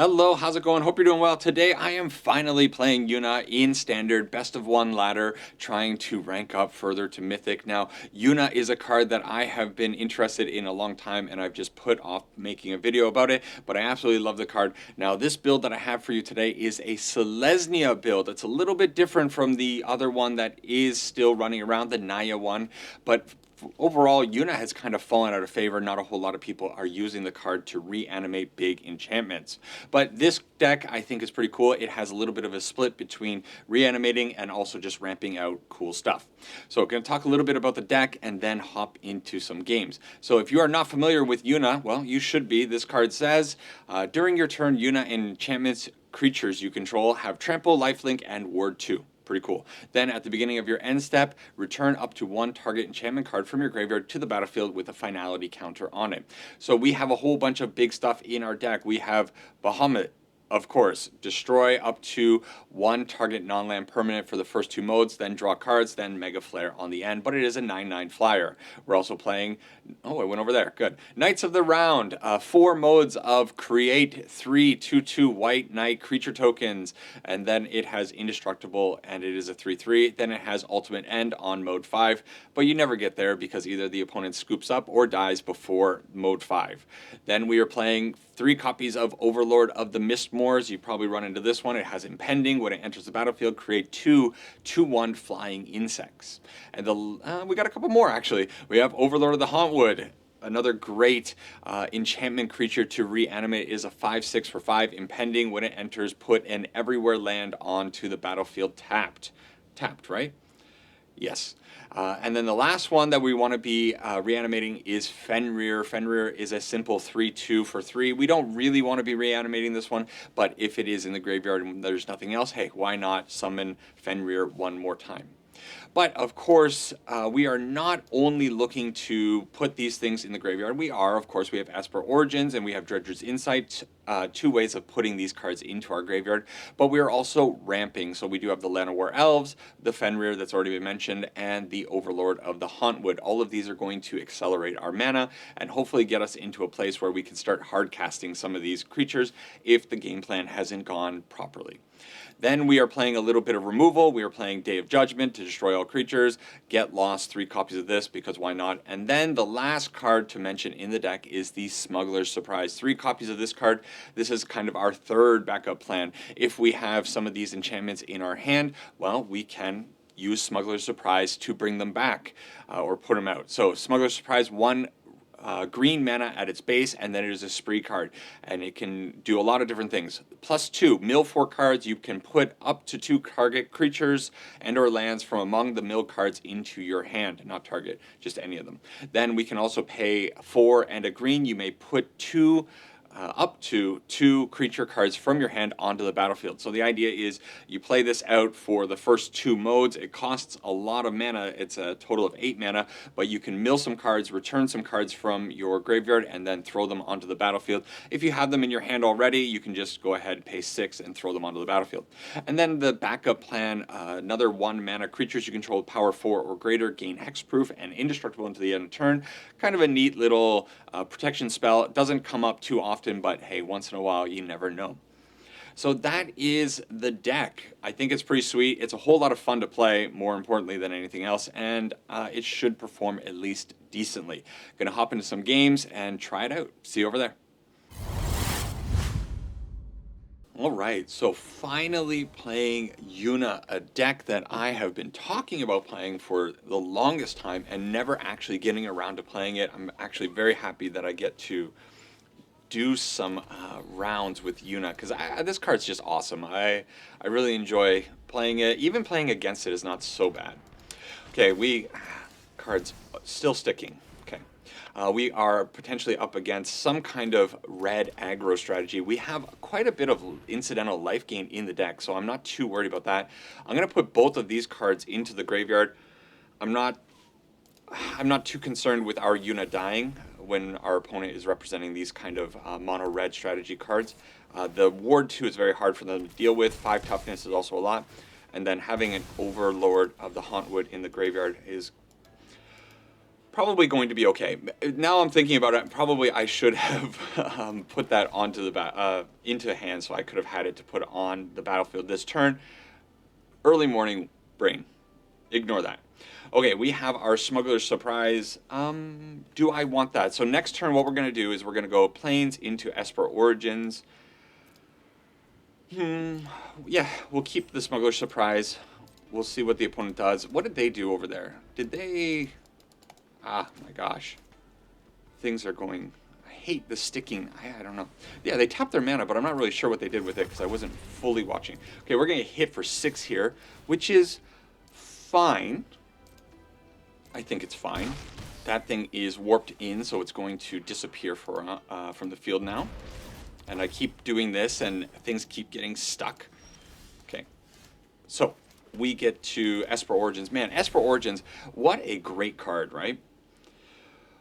Hello, how's it going? Hope you're doing well. Today I am finally playing Yuna in Standard, best of one ladder, trying to rank up further to Mythic. Now, Yuna is a card that I have been interested in a long time and I've just put off making a video about it, but I absolutely love the card. Now, this build that I have for you today is a Selesnya build. It's a little bit different from the other one that is still running around, the Naya one, but overall, Yuna has kind of fallen out of favor. Not a whole lot of people are using the card to reanimate big enchantments. But this deck, I think, is pretty cool. It has a little bit of a split between reanimating and also just ramping out cool stuff. So I'm going to talk a little bit about the deck and then hop into some games. So if you are not familiar with Yuna, well, you should be. This card says, during your turn, Yuna enchantments creatures you control have trample, lifelink, and ward 2. Pretty cool. Then at the beginning of your end step, return up to one target enchantment card from your graveyard to the battlefield with a finality counter on it. So we have a whole bunch of big stuff in our deck. We have Bahamut, of course, destroy up to one target non-land permanent for the first two modes, then draw cards, then Mega Flare on the end, but it is a 9/9 flyer. We're also playing, oh, I went over there, good. Knights of the Round, 4 modes of create 3 2/2 white knight creature tokens, and then it has indestructible, and it is a 3/3. Then it has ultimate end on mode 5, but you never get there because either the opponent scoops up or dies before mode 5. Then we are playing 3 copies of Overlord of the Mistmoors. You probably run into this one. It has impending. When it enters the battlefield, create 2 2/1 flying insects. And we got a couple more actually. We have Overlord of the Hauntwood. Another great enchantment creature to reanimate is a 5/6 for 5 impending. When it enters, put an everywhere land onto the battlefield tapped. Tapped, right? Yes. And then the last one that we want to be reanimating is Fenrir. Fenrir is a simple 3/2 for 3. We don't really want to be reanimating this one, but if it is in the graveyard and there's nothing else, hey, why not summon Fenrir one more time? But of course, we are not only looking to put these things in the graveyard. We have Esper Origins and we have Dredger's Insight, 2 ways of putting these cards into our graveyard. But we are also ramping. So we do have the Llanowar Elves, the Fenrir that's already been mentioned, and the Overlord of the Hauntwood. All of these are going to accelerate our mana and hopefully get us into a place where we can start hard casting some of these creatures if the game plan hasn't gone properly. Then we are playing a little bit of removal. We are playing Day of Judgment to destroy all creatures. Get lost, 3 copies of this because why not? And then the last card to mention in the deck is the Smuggler's Surprise. 3 copies of this card. This is kind of our third backup plan. If we have some of these enchantments in our hand, well, we can use Smuggler's Surprise to bring them back or put them out. So Smuggler's Surprise, 1 green mana at its base, and then it is a spree card, and it can do a lot of different things. +2, mill 4 cards. You can put up to 2 target creatures and or lands from among the mill cards into your hand, not target, just any of them. Then we can also pay 4 and a green. You may put up to 2 creature cards from your hand onto the battlefield. So the idea is you play this out for the first 2 modes. It costs a lot of mana. It's a total of 8 mana, but you can mill some cards, return some cards from your graveyard, and then throw them onto the battlefield. If you have them in your hand already, you can just go ahead and pay 6 and throw them onto the battlefield. And then the backup plan, another 1 mana creatures you control, power 4 or greater, gain hexproof and indestructible until the end of turn. Kind of a neat little protection spell. It doesn't come up too often, but hey, once in a while, you never know. So that is the deck. I think it's pretty sweet. It's a whole lot of fun to play, more importantly than anything else, and it should perform at least decently. Gonna hop into some games and try it out. See you over there. All right, so finally playing Yuna, a deck that I have been talking about playing for the longest time and never actually getting around to playing it. I'm actually very happy that I get to do some rounds with Yuna because this card's just awesome. I really enjoy playing it. Even playing against it is not so bad. Okay, cards still sticking. Okay. We are potentially up against some kind of red aggro strategy. We have quite a bit of incidental life gain in the deck, so I'm not too worried about that. I'm going to put both of these cards into the graveyard. I'm not too concerned with our Yuna dying when our opponent is representing these kind of mono red strategy cards. The ward 2 is very hard for them to deal with. 5 toughness is also a lot. And then having an Overlord of the Hauntwood in the graveyard is Probably going to be okay. Now I'm thinking about it. Probably I should have put that onto the into hand, so I could have had it to put on the battlefield this turn. Early morning brain. Ignore that. Okay, we have our Smuggler's Surprise. Do I want that? So next turn, what we're going to do is we're going to go Plains into Esper Origins. Yeah, we'll keep the Smuggler's Surprise. We'll see what the opponent does. What did they do over there? Did they... Ah, my gosh. Things are going... I hate the sticking. I don't know. Yeah, they tapped their mana, but I'm not really sure what they did with it because I wasn't fully watching. Okay, we're going to hit for 6 here, which is fine. I think it's fine. That thing is warped in, so it's going to disappear from the field now. And I keep doing this, and things keep getting stuck. Okay. So, we get to Esper Origins. Man, Esper Origins, what a great card, right?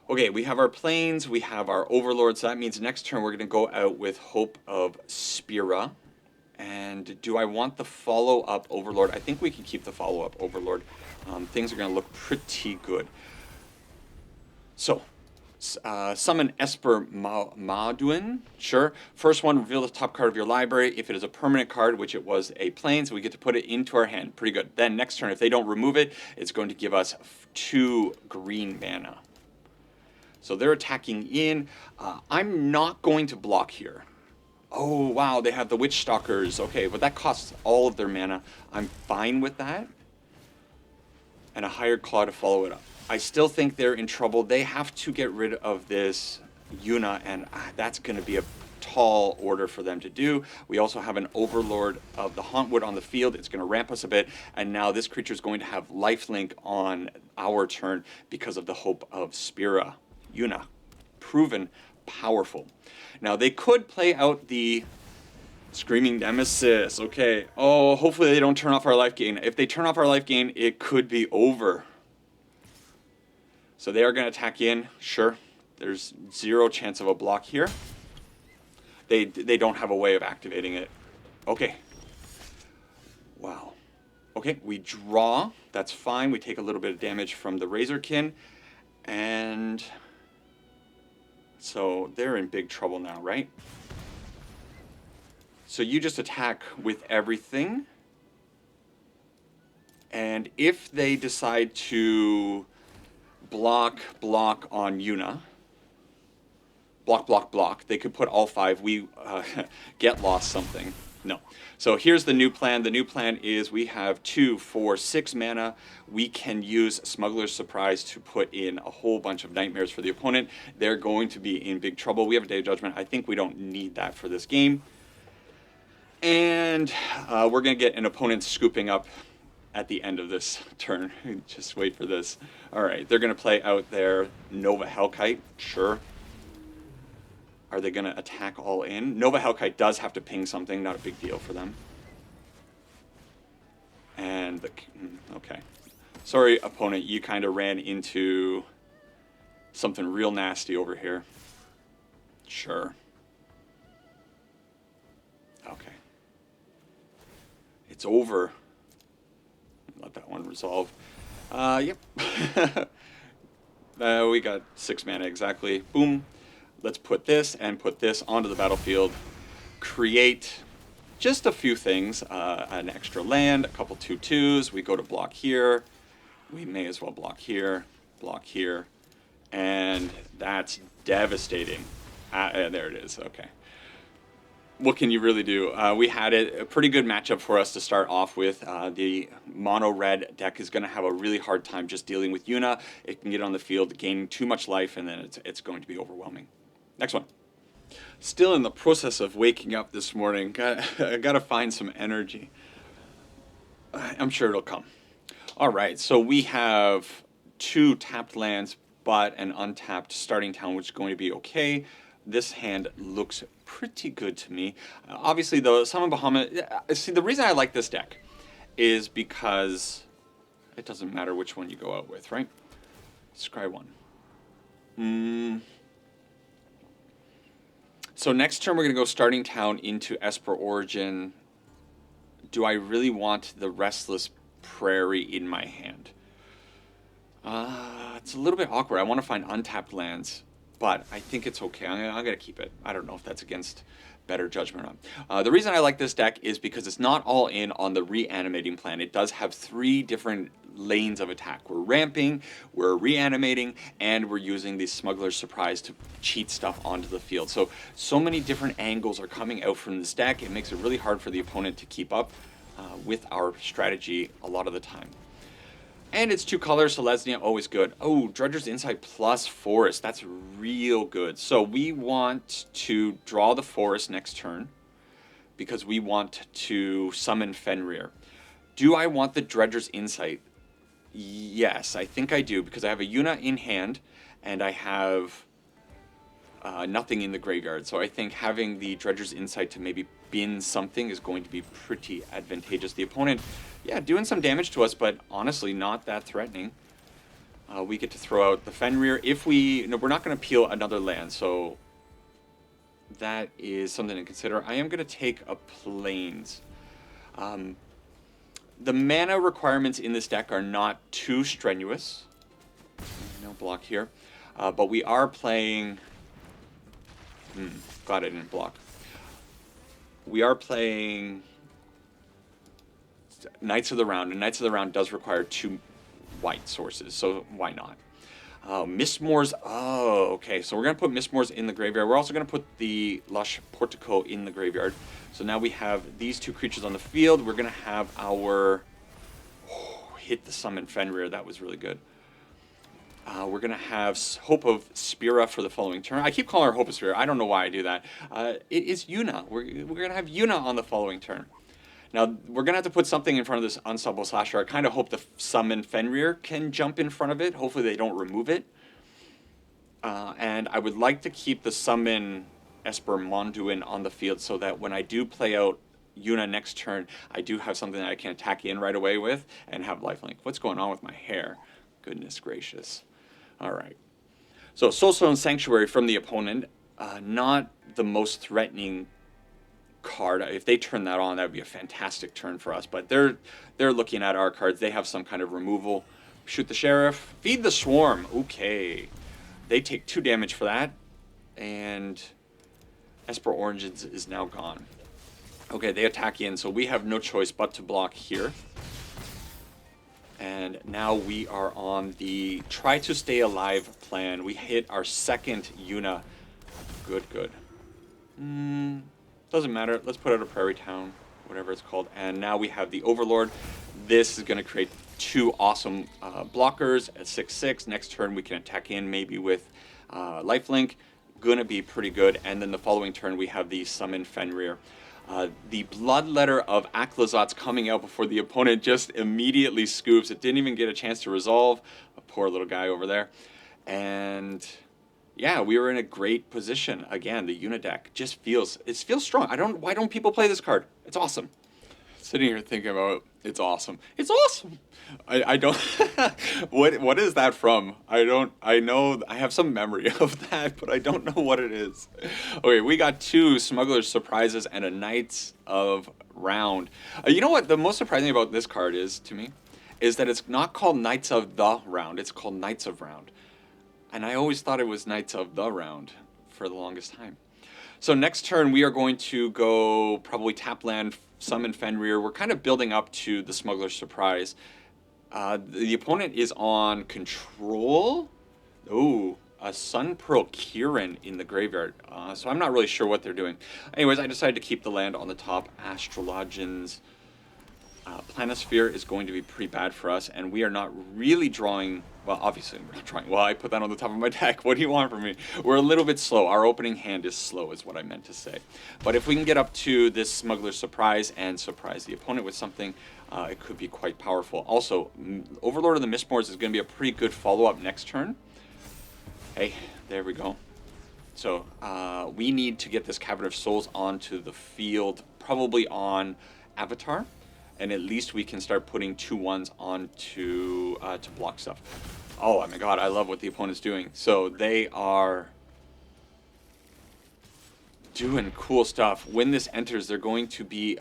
Okay, we have our Plains, we have our Overlord, so that means next turn we're going to go out with Hope of Spira. And do I want the follow-up Overlord? I think we can keep the follow-up Overlord. Things are going to look pretty good. So, summon Esper Maduin. Sure. First one, reveal the top card of your library. If it is a permanent card, which it was a Plains, we get to put it into our hand. Pretty good. Then next turn, if they don't remove it, it's going to give us 2 green mana. So they're attacking in. I'm not going to block here. Oh, wow, they have the Witch Stalkers. Okay, but that costs all of their mana. I'm fine with that. And a Hired Claw to follow it up. I still think they're in trouble. They have to get rid of this Yuna, and that's going to be a tall order for them to do. We also have an Overlord of the Hauntwood on the field. It's going to ramp us a bit, and now this creature is going to have lifelink on our turn because of the Hope of Spira. Yuna, proven powerful. Now, they could play out the Screaming Nemesis. Okay. Oh, hopefully they don't turn off our life gain. If they turn off our life gain, it could be over. So they are going to attack in. Sure. There's 0 chance of a block here. They don't have a way of activating it. Okay. Wow. Okay, we draw. That's fine. We take a little bit of damage from the Razorkin. And... so they're in big trouble now, right? So you just attack with everything. And if they decide to block on Yuna, block, they could put all 5. We get lost something. No. So here's the new plan. The new plan is we have 2, 4, 6 mana. We can use Smuggler's Surprise to put in a whole bunch of nightmares for the opponent. They're going to be in big trouble. We have a Day of Judgment. I think we don't need that for this game. And we're going to get an opponent scooping up at the end of this turn. Just wait for this. All right, they're going to play out their Nova Hellkite. Sure. Are they going to attack all in? Nova Hellkite does have to ping something. Not a big deal for them. And, okay. Sorry, opponent. You kind of ran into something real nasty over here. Sure. Okay. It's over. Let that one resolve. Yep. We got 6 mana exactly. Boom. Let's put this and put this onto the battlefield. Create just a few things. An extra land, a couple 2/2s. We go to block here. We may as well block here, and that's devastating. There it is. Okay. What can you really do? We had a pretty good matchup for us to start off with. The mono-red deck is going to have a really hard time just dealing with Yuna. It can get on the field, gaining too much life, and then it's going to be overwhelming. Next one. Still in the process of waking up this morning. I got to find some energy. I'm sure it'll come. All right, so we have 2 tapped lands, but an untapped starting town, which is going to be okay. This hand looks pretty good to me. Obviously, though, Summon Bahamut... see, the reason I like this deck is because it doesn't matter which one you go out with, right? Scry 1. So next turn, we're going to go starting town into Esper Origin. Do I really want the Restless Prairie in my hand? It's a little bit awkward. I want to find untapped lands, but I think it's okay. I'm going to keep it. I don't know if that's against better judgment on. The reason I like this deck is because it's not all in on the reanimating plan. It does have 3 different lanes of attack. We're ramping, we're reanimating, and we're using the Smuggler's Surprise to cheat stuff onto the field. So many different angles are coming out from this deck. It makes it really hard for the opponent to keep up with our strategy a lot of the time. And it's 2 colors, Selesnya, always good. Oh, Dredger's Insight plus Forest. That's real good. So we want to draw the Forest next turn because we want to summon Fenrir. Do I want the Dredger's Insight? Yes, I think I do because I have a Yuna in hand and I have nothing in the graveyard. So I think having the Dredger's Insight to maybe bin something is going to be pretty advantageous. The opponent, yeah, doing some damage to us, but honestly not that threatening. We get to throw out the Fenrir. If we, no, we're not going to peel another land, so that is something to consider. I am going to take a Plains. The mana requirements in this deck are not too strenuous. No block here. But we are playing... glad I didn't block. We are playing Knights of the Round, and Knights of the Round does require 2 white sources, so why not? Mistmoors, oh, okay, so we're going to put Mistmoors in the graveyard. We're also going to put the Lush Portico in the graveyard. So now we have these 2 creatures on the field. We're going to have our... hit the summon Fenrir, that was really good. We're going to have Hope of Spira for the following turn. I keep calling her Hope of Spira. I don't know why I do that. It is Yuna. We're going to have Yuna on the following turn. Now, we're going to have to put something in front of this Unstoppable Slasher. I kind of hope the summon Fenrir can jump in front of it. Hopefully they don't remove it. And I would like to keep the summon Esper Monduin on the field so that when I do play out Yuna next turn, I do have something that I can attack in right away with and have lifelink. What's going on with my hair? Goodness gracious. All right. So Soulstone Sanctuary from the opponent, not the most threatening card. If they turn that on, that would be a fantastic turn for us. But they're looking at our cards. They have some kind of removal. Shoot the Sheriff. Feed the Swarm. Okay. They take 2 damage for that. And Esper Origins is now gone. Okay, they attack in, so we have no choice but to block here. And now we are on the try to stay alive plan. We hit our 2nd Yuna. Good. Doesn't matter. Let's put out a Prairie Town, whatever it's called. And now we have the Overlord. This is going to create 2 awesome blockers at 6/6. Next turn we can attack in maybe with lifelink. Gonna be pretty good. And then the following turn we have the Summon Fenrir. The Bloodletter of Aklazot's coming out before the opponent just immediately scoops. It didn't even get a chance to resolve. A poor little guy over there. And yeah, we were in a great position. Again, the Yuna deck just feels strong. Why don't people play this card? It's awesome. Sitting here thinking about it's awesome. It's awesome. I don't what is that from? I know I have some memory of that, but I don't know what it is. Okay, we got 2 Smuggler's Surprises and a Knights of Round. You know what the most surprising about this card is to me is that it's not called Knights of the Round, it's called Knights of Round. And I always thought it was Knights of the Round for the longest time. So next turn we are going to go probably tap land, summon Fenrir. We're kind of building up to the Smuggler's Surprise. The opponent is on control. Oh, a Sun Pearl Kirin in the graveyard. So I'm not really sure what they're doing. Anyways, I decided to keep the land on the top. Astrologians. Planisphere is going to be pretty bad for us, and we are not really drawing... Well, obviously we're not drawing... Well, I put that on the top of my deck. What do you want from me? We're a little bit slow. Our opening hand is slow, is what I meant to say. But if we can get up to this Smuggler's Surprise and surprise the opponent with something, it could be quite powerful. Also, Overlord of the Mistmoors is going to be a pretty good follow-up next turn. Hey, there we go. So, we need to get this Cavern of Souls onto the field, probably on Avatar. And at least we can start putting 2/1s onto to block stuff. Oh my god, I love what the opponent's doing. So they are doing cool stuff. When this enters, they're going to be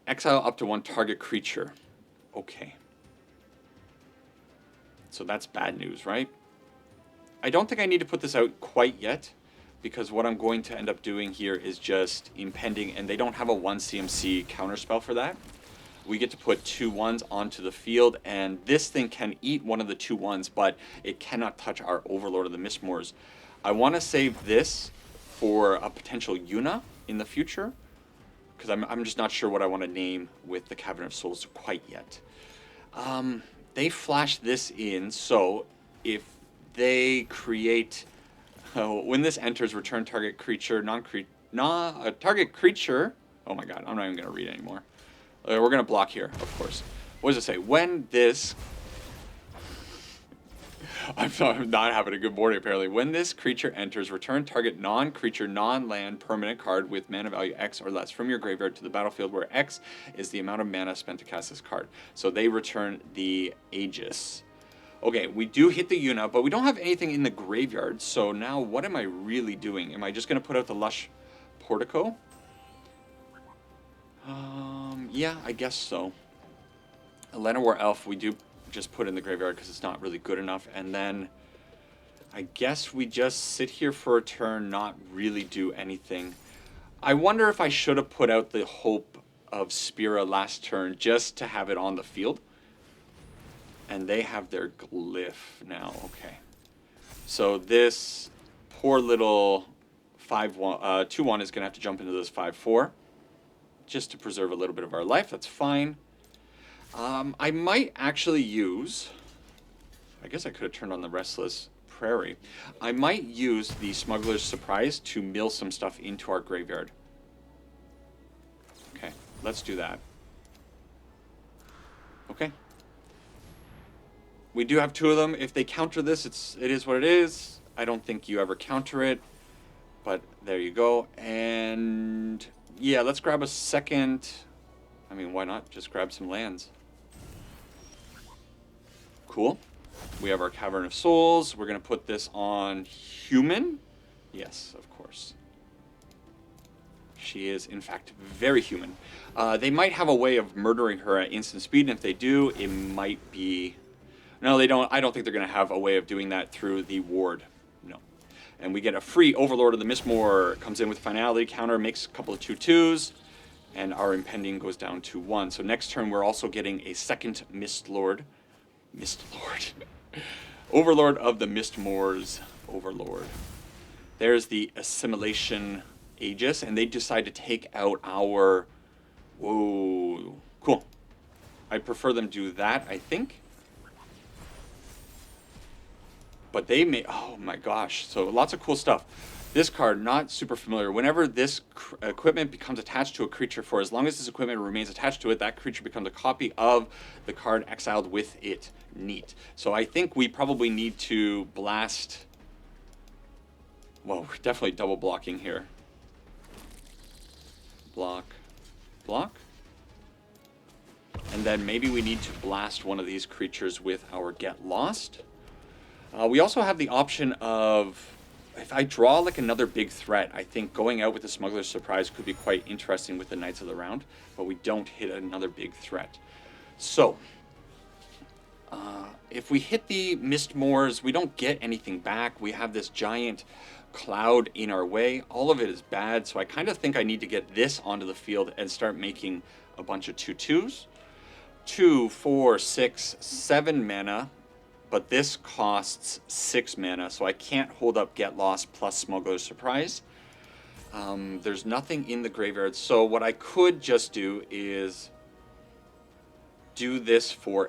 exile up to 1 target creature. Okay. So that's bad news, right? I don't think I need to put this out quite yet, because what I'm going to end up doing here is just impending, and they don't have a 1 CMC counterspell for that. We get to put 2 1s onto the field, and this thing can eat one of the 2 1s, but it cannot touch our Overlord of the Mistmoors. I want to save this for a potential Yuna in the future, because I'm just not sure what I want to name with the Cavern of Souls quite yet. They flash this in, so if they create... when this enters, return target creature, target creature... Oh my god, I'm not even going to read anymore. We're going to block here, of course. What does it say? When this... I'm not having a good morning, apparently. When this creature enters, return target non-creature, non-land permanent card with mana value X or less from your graveyard to the battlefield, where X is the amount of mana spent to cast this card. So they return the Aegis. Okay, we do hit the Yuna, but we don't have anything in the graveyard. So now what am I really doing? Am I just going to put out the Lush Portico? Yeah, I guess so. A Llanowar Elf we do just put in the graveyard because it's not really good enough. And then I guess we just sit here for a turn, not really do anything. I wonder if I should have put out the Hope of Spira last turn just to have it on the field. And they have their Glyph now. Okay. So this poor little 2-1 is going to have to jump into this 5-4 just to preserve a little bit of our life. That's fine. I might actually use... I guess I could have turned on the Restless Prairie. I might use the Smuggler's Surprise to mill some stuff into our graveyard. Okay, let's do that. Okay. We do have 2 of them. If they counter this, it is what it is. I don't think you ever counter it. But there you go. And yeah, let's grab a second. I mean, why not? Just grab some lands. Cool. We have our Cavern of Souls. We're going to put this on human. Yes, of course. She is, in fact, very human. They might have a way of murdering her at instant speed, and if they do, it might be... No, they don't. I don't think they're going to have a way of doing that through the ward. No. And we get a free Overlord of the Mistmoor. Comes in with Finality counter, makes a couple of 2/2s, and our impending goes down to 1. So next turn, we're also getting a second Mistlord. Overlord of the Mistmoors. Overlord. There's the Assimilation Aegis, and they decide to take out our... Whoa. Cool. I prefer them do that, I think. But they may... Oh my gosh. So lots of cool stuff. This card, not super familiar. Whenever this equipment becomes attached to a creature, for as long as this equipment remains attached to it, that creature becomes a copy of the card exiled with it. Neat. So I think we probably need to blast... Well, we're definitely double blocking here. Block. Block. And then maybe we need to blast one of these creatures with our Get Lost. We also have the option of... If I draw like another big threat, I think going out with the Smuggler's Surprise could be quite interesting with the Knights of the Round, but we don't hit another big threat. So, if we hit the Mistmoors, we don't get anything back. We have this giant cloud in our way. All of it is bad, so I kind of think I need to get this onto the field and start making a bunch of 2/2s. 2, 4, 6, 7 mana. But this costs 6 mana, so I can't hold up Get Lost plus Smuggler's Surprise. There's nothing in the graveyard, so what I could just do is do this for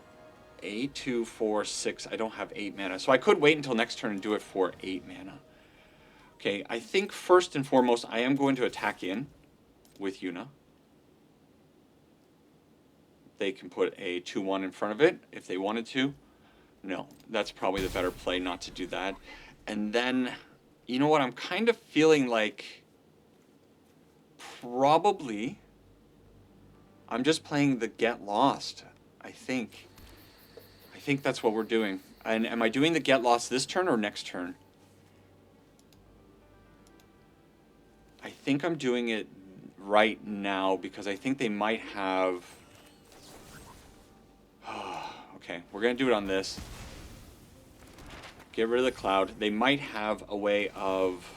8, 2, 4, 6. I don't have 8 mana, so I could wait until next turn and do it for 8 mana. Okay, I think first and foremost, I am going to attack in with Yuna. They can put a 2/1 in front of it if they wanted to. No, that's probably the better play not to do that. And then, you know what, I'm kind of feeling like probably I'm just playing the Get Lost, I think. I think that's what we're doing. And am I doing the Get Lost this turn or next turn? I think I'm doing it right now because I think they might have... Okay, we're going to do it on this. get rid of the cloud. They might have a way of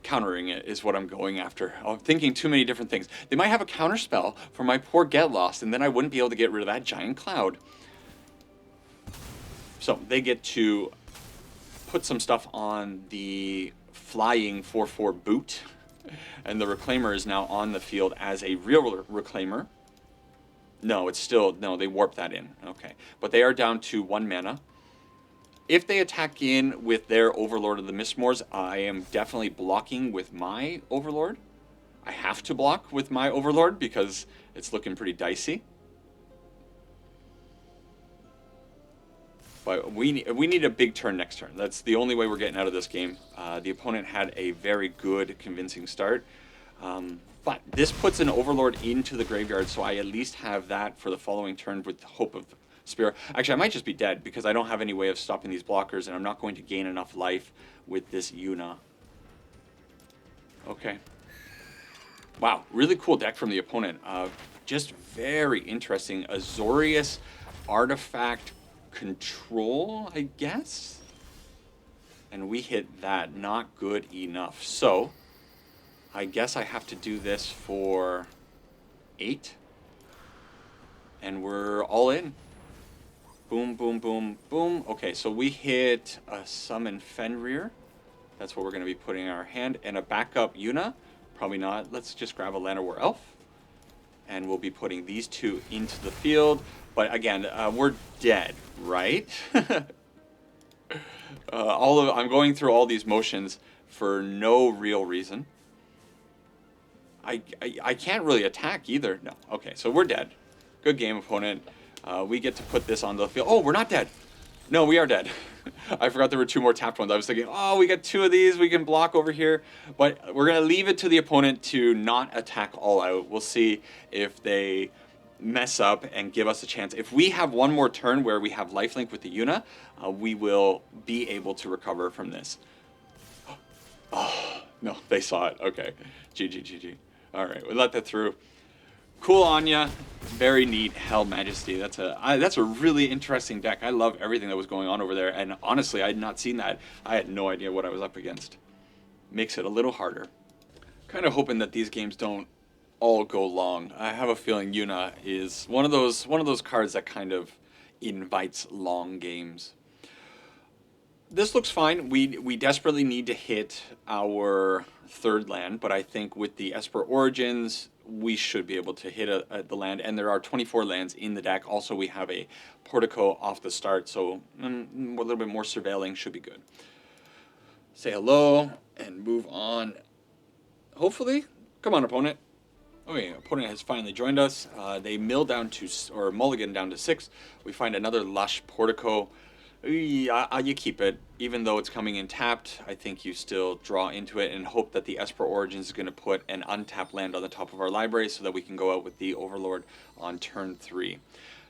countering it, is what I'm going after. I'm thinking too many different things. They might have a counter spell for my poor Get Lost, and then I wouldn't be able to get rid of that giant cloud. So they get to put some stuff on the flying 4/4 boot, and the Reclaimer is now on the field as a real Reclaimer. No, it's still, no, they warped that in. Okay, but they are down to 1 mana. If they attack in with their Overlord of the Mistmoors, I am definitely blocking with my Overlord. I have to block with my Overlord because it's looking pretty dicey. But we need a big turn next turn. That's the only way we're getting out of this game. The opponent had a very good, convincing start. But this puts an Overlord into the graveyard, so I at least have that for the following turn with the hope of Spear. Actually, I might just be dead because I don't have any way of stopping these blockers, and I'm not going to gain enough life with this Yuna. Okay. Wow, really cool deck from the opponent. Just very interesting. Azorius artifact control, I guess? And we hit that. Not good enough. So, I guess I have to do this for 8. And we're all in. Boom, boom, boom, boom. Okay, so we hit a Summon Fenrir. That's what we're going to be putting in our hand. And a backup Yuna. Probably not. Let's just grab a Land War Elf. And we'll be putting these two into the field. But again, we're dead, right? I'm going through all these motions for no real reason. I can't really attack either. No. Okay, so we're dead. Good game, opponent. We get to put this on the field. Oh, we're not dead. No, we are dead. I forgot there were 2 more tapped ones. I was thinking, oh, we got 2 of these. We can block over here. But we're going to leave it to the opponent to not attack all out. We'll see if they mess up and give us a chance. If we have one more turn where we have lifelink with the Yuna, we will be able to recover from this. Oh, no, they saw it. Okay. GG, GG. All right, we let that through. Cool Anya, very neat. Hell Majesty. That's a really interesting deck. I love everything that was going on over there, and honestly, I had not seen that. I had no idea what I was up against. Makes it a little harder. Kind of hoping that these games don't all go long. I have a feeling Yuna is one of those cards that kind of invites long games. This looks fine. We desperately need to hit our 3rd land, but I think with the Esper Origins, we should be able to hit the land, and there are 24 lands in the deck. Also, we have a Portico off the start, so a little bit more surveilling should be good. Say hello and move on. Hopefully. Come on, opponent. Okay, opponent has finally joined us. They mill down to, or mulligan down to 6. We find another lush Portico. You keep it. Even though it's coming in tapped, I think you still draw into it and hope that the Esper Origins is going to put an untapped land on the top of our library so that we can go out with the Overlord on turn 3.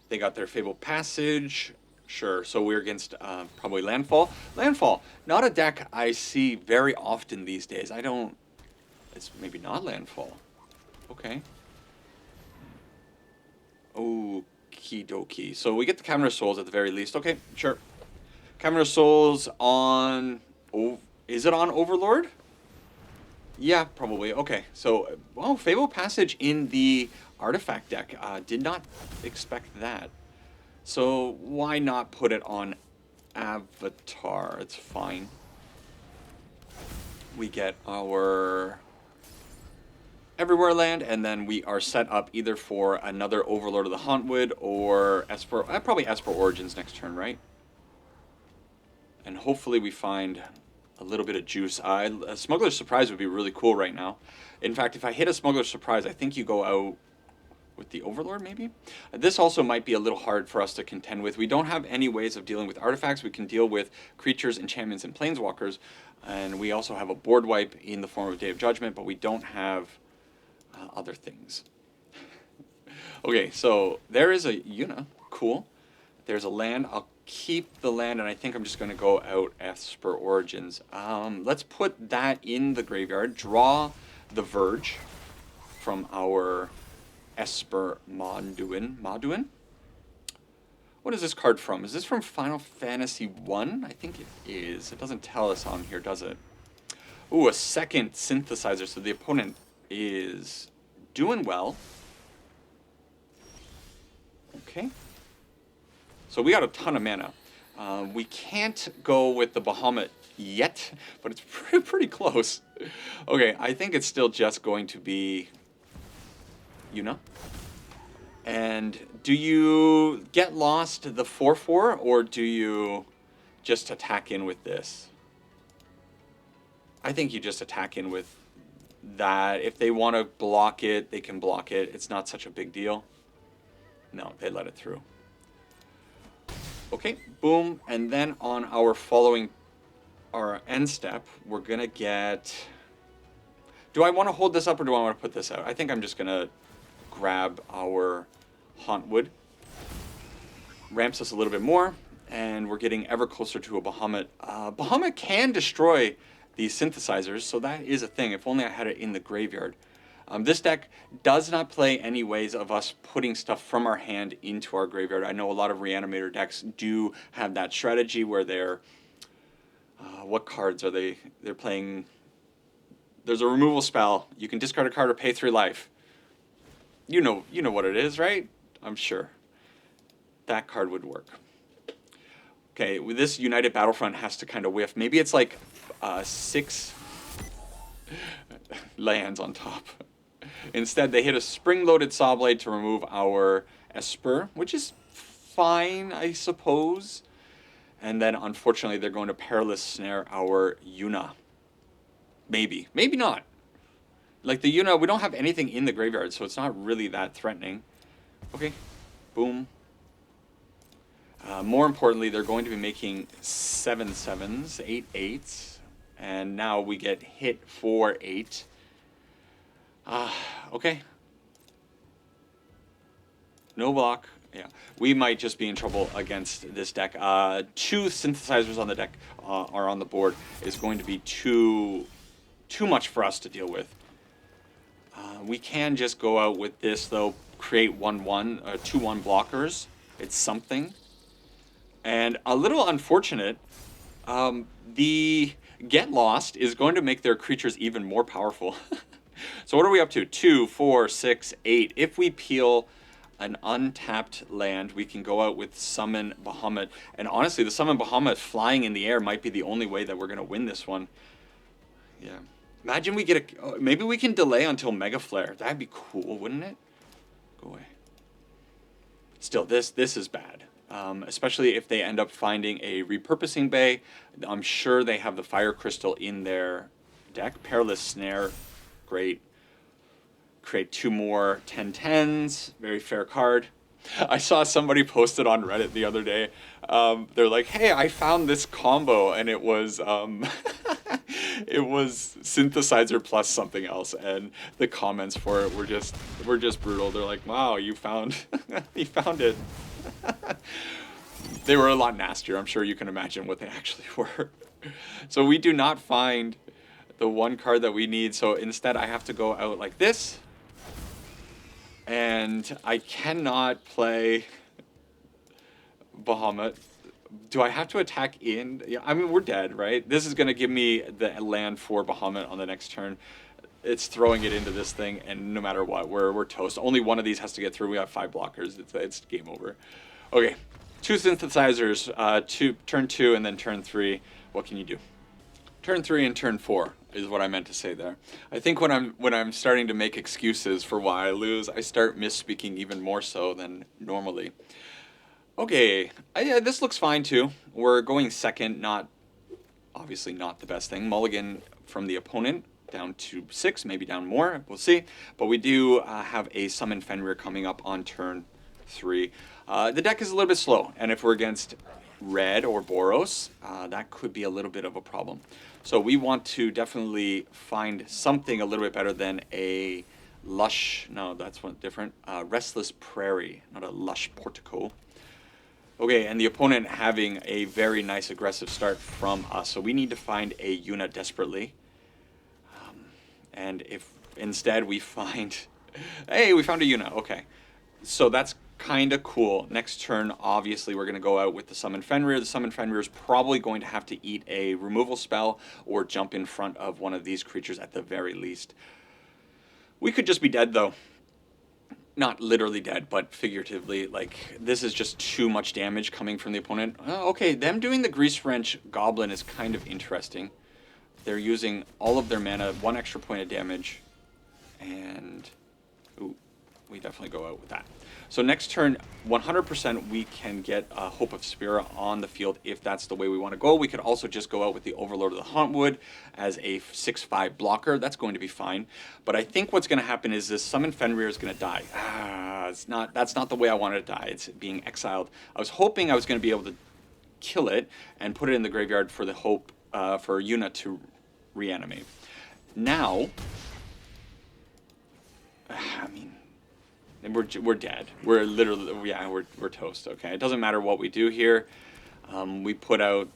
They got their Fabled Passage. Sure, so we're against probably Landfall. Landfall, not a deck I see very often these days. It's maybe not Landfall. Okay. Okie dokie. So we get the Cavern of Souls at the very least. Okay, sure. Cavern of Souls on... Oh, is it on Overlord? Yeah, probably. Okay, so... Well, Fabled Passage in the Artifact deck. Did not expect that. So why not put it on Avatar? It's fine. We get our... Everywhere land, and then we are set up either for another Overlord of the Hauntwood or Esper, probably Esper Origins next turn, right? And hopefully we find a little bit of juice. A Smuggler's Surprise would be really cool right now. In fact, if I hit a Smuggler's Surprise, I think you go out with the Overlord, maybe? This also might be a little hard for us to contend with. We don't have any ways of dealing with artifacts. We can deal with creatures, enchantments, and planeswalkers. And we also have a board wipe in the form of Day of Judgment, but we don't have... other things. Okay, so there is a Yuna. Cool. There's a land. I'll keep the land, and I think I'm just going to go out Esper Origins. Let's put that in the graveyard. Draw the Verge from our Esper Maduin. What is this card from? Is this from Final Fantasy 1? I think it is. It doesn't tell us on here, does it? Ooh, a second synthesizer, so the opponent is doing well. Okay. So we got a ton of mana. We can't go with the Bahamut yet, but it's pretty close. Okay, I think it's still just going to be Yuna. And do you get lost the 4/4, or do you just attack in with this? I think you just attack in with that. If they want to block it, they can block it. It's not such a big deal. No, they let it through. Okay, boom. And then on our end step, we're going to get... Do I want to hold this up, or do I want to put this out? I think I'm just going to grab our Hauntwood. Ramps us a little bit more, and we're getting ever closer to a Bahamut. Bahamut can destroy these synthesizers, so that is a thing. If only I had it in the graveyard. This deck does not play any ways of us putting stuff from our hand into our graveyard. I know a lot of Reanimator decks do have that strategy where they're... what cards are they? They're playing... There's a removal spell. You can discard a card or pay 3 life. You know what it is, right? I'm sure. That card would work. Okay, with this United Battlefront has to kind of whiff. Maybe it's like 6 lands on top. Instead, they hit a spring-loaded Sawblade to remove our Esper, which is fine, I suppose. And then, unfortunately, they're going to Perilous Snare our Yuna. Maybe. Maybe not. Like, the Yuna, we don't have anything in the graveyard, so it's not really that threatening. Okay. Boom. More importantly, they're going to be making 7/7s, 8/8s, and now we get hit for 8. Okay. No block. Yeah, we might just be in trouble against this deck. 2 synthesizers on the deck are on the board. Is going to be too much for us to deal with. We can just go out with this, though, create 1/1, 2/1 blockers. It's something. And a little unfortunate, the Get Lost is going to make their creatures even more powerful. So what are we up to? 2, 4, 6, 8. If we peel an untapped land, we can go out with Summon Bahamut. And honestly, the Summon Bahamut flying in the air might be the only way that we're going to win this one. Yeah. Imagine we get a... maybe we can delay until Mega Flare. That'd be cool, wouldn't it? Go away. Still, this is bad. Especially if they end up finding a repurposing bay. I'm sure they have the Fire Crystal in their deck. Perilous Snare, great. Create 2 more 10/10s, very fair card. I saw somebody posted on Reddit the other day. They're like, hey, I found this combo, and it was it was synthesizer plus something else, and the comments for it were just brutal. They're like, wow, you found you found it. They were a lot nastier. I'm sure you can imagine what they actually were. So we do not find the one card that we need. So instead, I have to go out like this. And I cannot play Bahamut. Do I have to attack in? Yeah, I mean, we're dead, right? This is going to give me the land for Bahamut on the next turn. It's throwing it into this thing, and no matter what, we're toast. Only one of these has to get through. We have 5 blockers. It's game over. Okay, 2 synthesizers, turn 2 and then turn 3. What can you do? Turn 3 and turn 4 is what I meant to say there. I think when I'm starting to make excuses for why I lose, I start misspeaking even more so than normally. Okay, this looks fine too. We're going second, obviously not the best thing. Mulligan from the opponent. Down to 6, maybe down more, we'll see. But we do have a Summon Fenrir coming up on turn 3. The deck is a little bit slow, and if we're against red or Boros, that could be a little bit of a problem. So we want to definitely find something a little bit better than a Lush, no, that's one different, Restless Prairie, not a Lush Portico. Okay, and the opponent having a very nice aggressive start from us, so we need to find a Yuna desperately. And if instead we find... hey, we found a Yuna. Okay. So that's kind of cool. Next turn, obviously, we're going to go out with the Summon Fenrir. The Summon Fenrir is probably going to have to eat a removal spell or jump in front of one of these creatures at the very least. We could just be dead, though. Not literally dead, but figuratively. Like, this is just too much damage coming from the opponent. Okay, them doing the Grease Wrench Goblin is kind of interesting. They're using all of their mana, 1 extra point of damage, and ooh, we definitely go out with that. So next turn, 100% we can get a Hope of Spira on the field if that's the way we want to go. We could also just go out with the Overlord of the Hauntwood as a 6/5 blocker. That's going to be fine. But I think what's going to happen is this Summon Fenrir is going to die. That's not the way I wanted to die. It's being exiled. I was hoping I was going to be able to kill it and put it in the graveyard for the hope for Yuna to reanimate. Now, I mean, we're dead. We're literally, yeah, we're toast. Okay, it doesn't matter what we do here. We put out,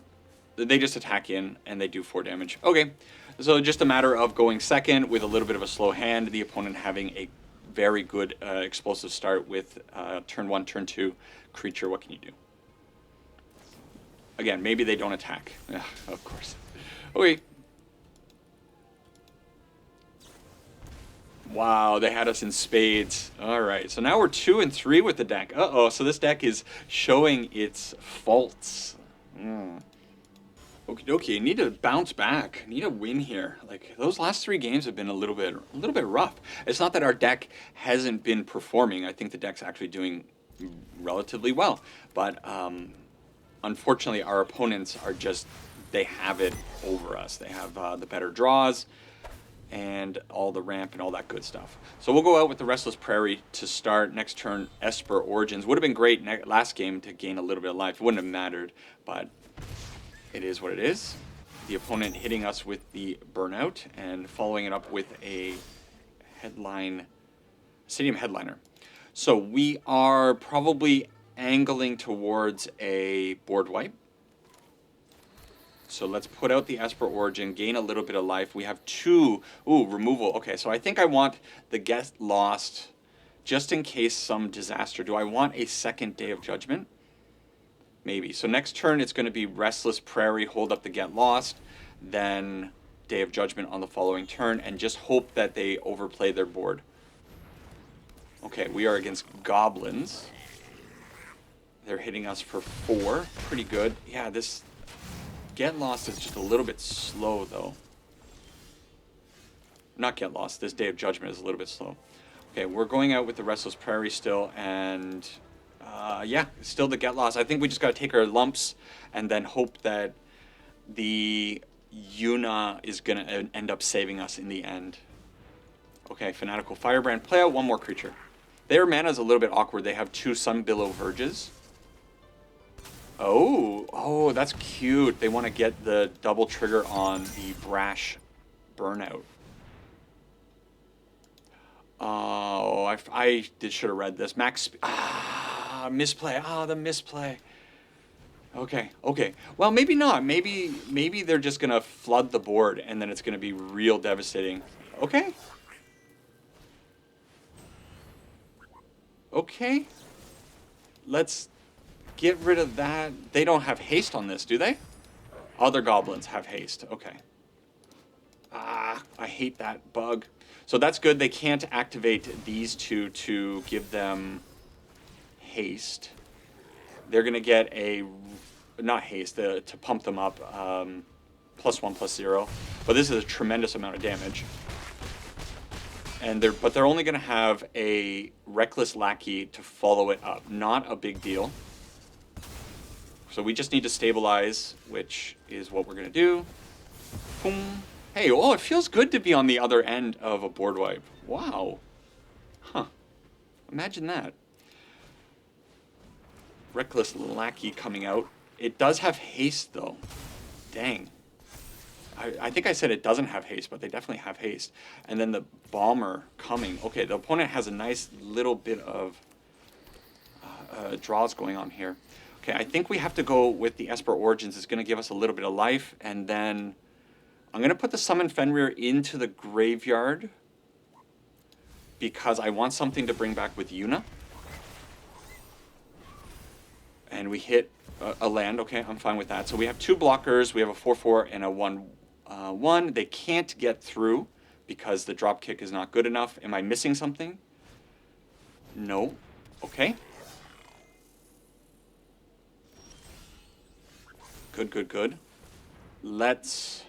they just attack in and they do 4 damage. Okay, so just a matter of going second with a little bit of a slow hand. The opponent having a very good explosive start with turn 1, turn 2 creature. What can you do? Again, maybe they don't attack. Ugh, of course. Okay. Wow, they had us in spades. All right, so now we're 2 and 3 with the deck. Uh-oh, so this deck is showing its faults. Okay, need to bounce back. Need a win here. Like, those last 3 games have been a little bit rough. It's not that our deck hasn't been performing. I think the deck's actually doing relatively well. But unfortunately, our opponents are just, they have it over us. They have the better draws and all the ramp and all that good stuff. So we'll go out with the Restless Prairie to start. Next turn, Esper Origins. Would have been great last game to gain a little bit of life. It wouldn't have mattered, but it is what it is. The opponent hitting us with the Burnout and following it up with a Stadium Headliner. So we are probably angling towards a board wipe. So let's put out the Esper Origin, gain a little bit of life. We have 2, removal. Okay, so I think I want the Get Lost just in case some disaster. Do I want a second Day of Judgment? Maybe. So next turn it's going to be Restless Prairie, hold up the Get Lost, then Day of Judgment on the following turn, and just hope that they overplay their board. Okay, we are against Goblins. They're hitting us for 4. Pretty good. Yeah, this Get Lost is just a little bit slow, though. Not Get Lost. This Day of Judgment is a little bit slow. Okay, we're going out with the Restless Prairie still, and yeah, still the Get Lost. I think we just got to take our lumps and then hope that the Yuna is going to end up saving us in the end. Okay, Fanatical Firebrand. Play out 1 more creature. Their mana is a little bit awkward. They have 2 Sunbillow Verges. Oh, that's cute. They want to get the double trigger on the Brash Burnout. Oh, I should have read this. Misplay. The misplay. Okay. Well, maybe not. Maybe they're just gonna flood the board, and then it's gonna be real devastating. Okay. Let's get rid of that. They don't have haste on this, do they? Other goblins have haste. Okay. I hate that bug. So that's good. They can't activate these 2 to give them haste. They're going to get a, not haste, to pump them up, +1/+0. But this is a tremendous amount of damage. And they're only going to have a Reckless Lackey to follow it up. Not a big deal. So we just need to stabilize, which is what we're going to do. Boom. Hey, it feels good to be on the other end of a board wipe. Wow. Huh. Imagine that. Reckless Lackey coming out. It does have haste, though. Dang. I think I said it doesn't have haste, but they definitely have haste. And then the Bomber coming. Okay, the opponent has a nice little bit of draws going on here. Okay, I think we have to go with the Esper Origins. It's going to give us a little bit of life. And then I'm going to put the Summon Fenrir into the graveyard because I want something to bring back with Yuna. and we hit a land. Okay, I'm fine with that. So we have 2 blockers. We have a 4/4 and a 1/1. They can't get through because the drop kick is not good enough. Am I missing something? No. Okay. Good. Let's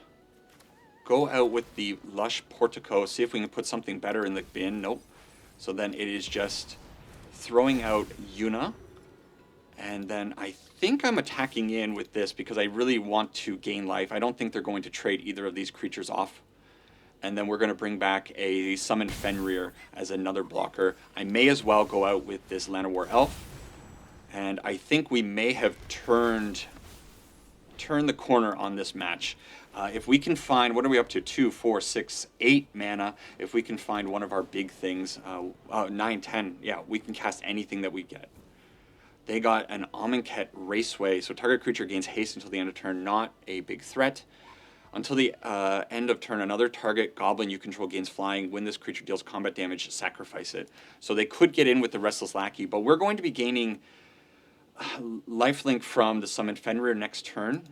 go out with the Lush Portico. See if we can put something better in the bin. Nope. So then it is just throwing out Yuna. And then I think I'm attacking in with this because I really want to gain life. I don't think they're going to trade either of these creatures off. And then we're going to bring back a Summon Fenrir as another blocker. I may as well go out with this Llanowar Elf. And I think we may have turned the corner on this match. If we can find, what are we up to? 2, 4, 6, 8 mana. If we can find one of our big things, 9, 10, yeah, we can cast anything that we get. They got an Amonkhet Raceway, so target creature gains haste until the end of turn, not a big threat. Until the end of turn, another target goblin you control gains flying. When this creature deals combat damage, sacrifice it. So they could get in with the Restless Lackey, but we're going to be gaining lifelink from the Summon Fenrir next turn.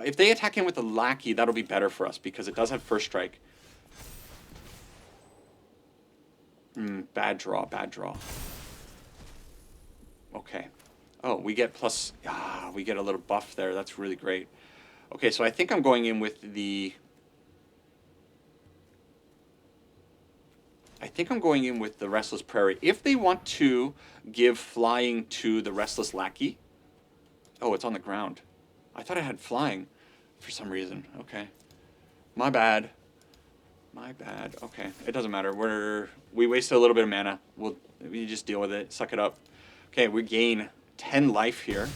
If they attack in with the Lackey, that'll be better for us because it does have first strike. Bad draw. Okay. Oh, we get plus... we get a little buff there. That's really great. Okay, so I think I'm going in with the... Restless Prairie. If they want to give flying to the Restless Lackey... Oh, it's on the ground. I thought I had flying for some reason. Okay. My bad. Okay, it doesn't matter. We wasted a little bit of mana. We just deal with it. Suck it up. Okay, we gain 10 life here.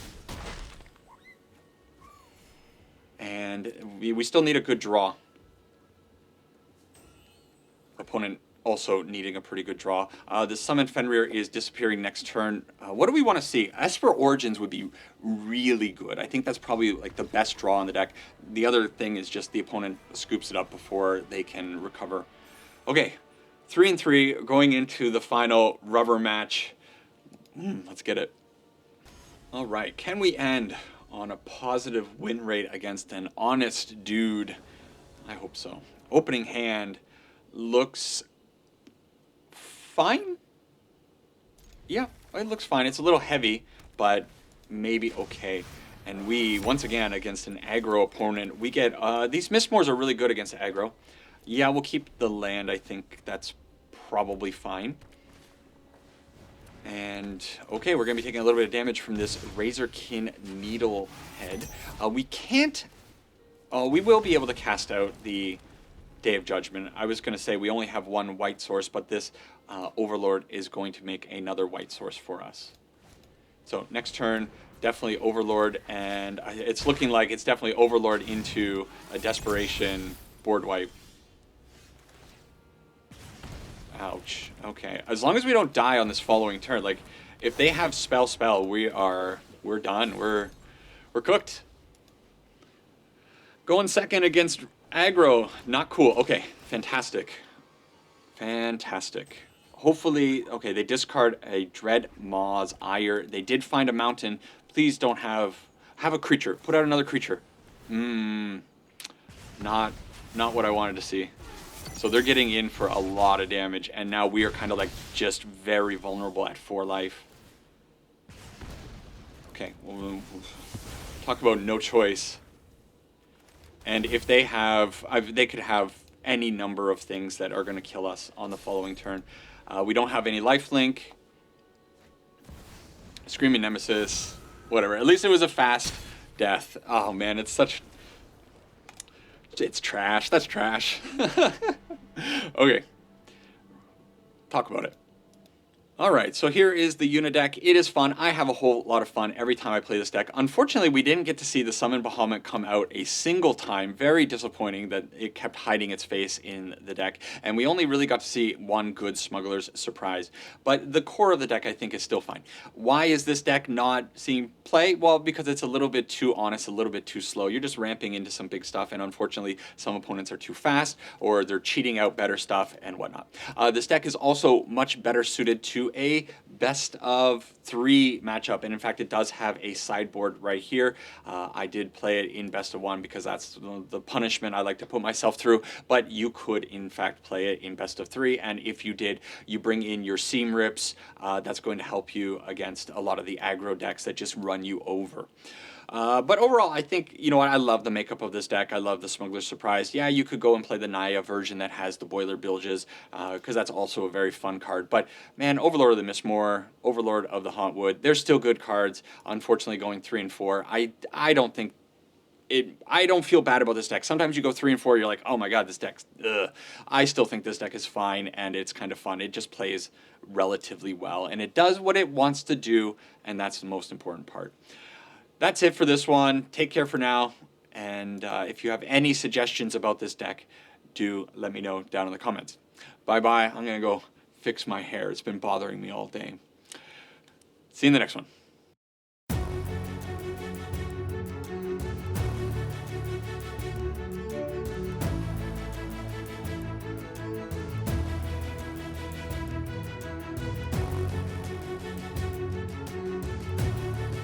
And we still need a good draw. Opponent also needing a pretty good draw. The Summon Fenrir is disappearing next turn. What do we want to see? Esper Origins would be really good. I think that's probably like the best draw on the deck. The other thing is just the opponent scoops it up before they can recover. Okay, 3-3 going into the final rubber match. Let's get it. All right, can we end on a positive win rate against an honest dude? I hope so. Opening hand looks fine. Yeah, it looks fine. It's a little heavy, but maybe okay. And we, once again, against an aggro opponent, we get... these Mistmores are really good against aggro. Yeah, we'll keep the land. I think that's probably fine. And, okay, we're going to be taking a little bit of damage from this Razorkin Needlehead. We can't... we will be able to cast out the Day of Judgment. I was going to say we only have one white source, but this Overlord is going to make another white source for us. So, next turn, definitely Overlord, and it's looking like it's definitely Overlord into a Desperation board wipe. Ouch. Okay. As long as we don't die on this following turn, like if they have spell, we're done. We're cooked. Going second against aggro. Not cool. Okay. Fantastic. Hopefully, okay, they discard a Dread Maw's Ire. They did find a mountain. Please don't have a creature. Put out another creature. Not what I wanted to see. So they're getting in for a lot of damage, and now we are kind of like just very vulnerable at 4 life. Okay, we'll talk about no choice. And if they have, they could have any number of things that are going to kill us on the following turn. We don't have any lifelink. Screaming Nemesis, whatever. At least it was a fast death. Oh man, it's such... It's trash. That's trash. Okay. Talk about it. Alright, so here is the Yuna deck. It is fun. I have a whole lot of fun every time I play this deck. Unfortunately, we didn't get to see the Summon Bahamut come out a single time. Very disappointing that it kept hiding its face in the deck. And we only really got to see one good Smuggler's Surprise. But the core of the deck, I think, is still fine. Why is this deck not seeing play? Well, because it's a little bit too honest, a little bit too slow. You're just ramping into some big stuff, and unfortunately, some opponents are too fast, or they're cheating out better stuff, and whatnot. This deck is also much better suited to a best of 3 matchup, and in fact it does have a sideboard right here. I did play it in best of 1 because that's the punishment I like to put myself through, but you could in fact play it in best of 3, and if you did, you bring in your Seam Rips. That's going to help you against a lot of the aggro decks that just run you over. But overall, I think, you know what, I love the makeup of this deck. I love the Smuggler's Surprise. Yeah, you could go and play the Naya version that has the Boiler Bilges, because that's also a very fun card. But, man, Overlord of the Mistmoor, Overlord of the Hauntwood, they're still good cards. Unfortunately, going 3 and 4, I don't think I don't feel bad about this deck. Sometimes you go 3 and 4, you're like, oh my god, this deck's ugh. I still think this deck is fine, and it's kind of fun. It just plays relatively well, and it does what it wants to do, and that's the most important part. That's it for this one. Take care for now, and if you have any suggestions about this deck, do let me know down in the comments. Bye-bye. I'm going to go fix my hair. It's been bothering me all day. See you in the next one.